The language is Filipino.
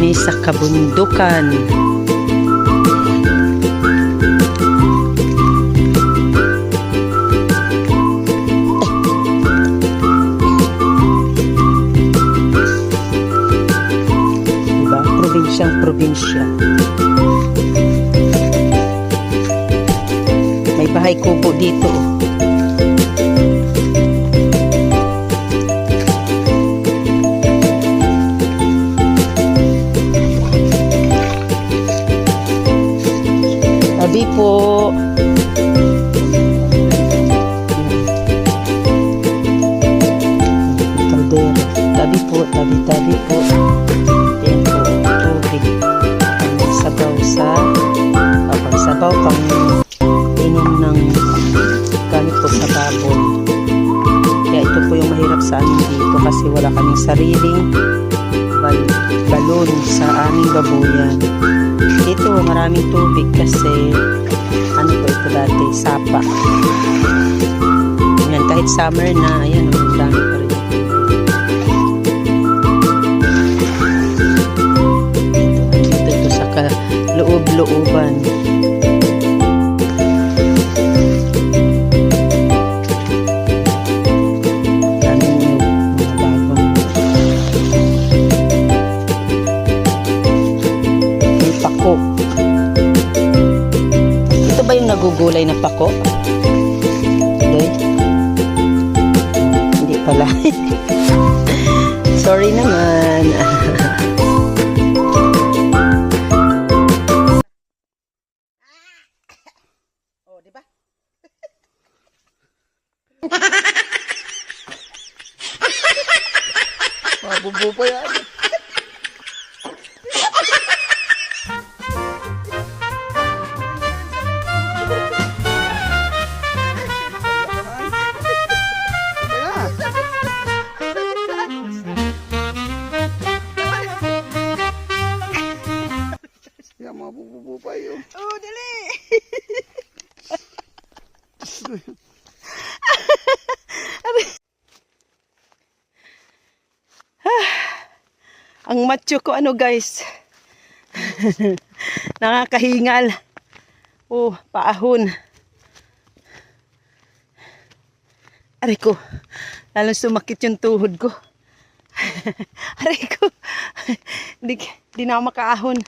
kami sa kabundukan. Diba? Probinsyang probinsya. May bahay kubo dito. Tabi po. Kaldero. Tabi po, tabi po. Yan po, tubig. Pang-sabaw sa pang-sabaw, pang-inom ng gamit po sa baboy. Kaya ito po yung mahirap sa amin dito kasi wala kaming sariling balon sa aming babuyan. Dito maraming tubig kasi ano po ito dati, sapa. Yan, kahit summer na, ayan, ang dami pa rin. Dito sa loob-looban. Ito ba yung nagugulay na pako? Hindi. Hindi pala. Sorry naman. Oh, di ba? Mabubo pa yan. Ya, mabububo pa yun. Oh, dali. Ang macho ko ano guys. Nakakahingal. Oh, paahon. Aray ko. Lalong sumakit yung tuhod ko. Aray ko. Di na ako makaahon.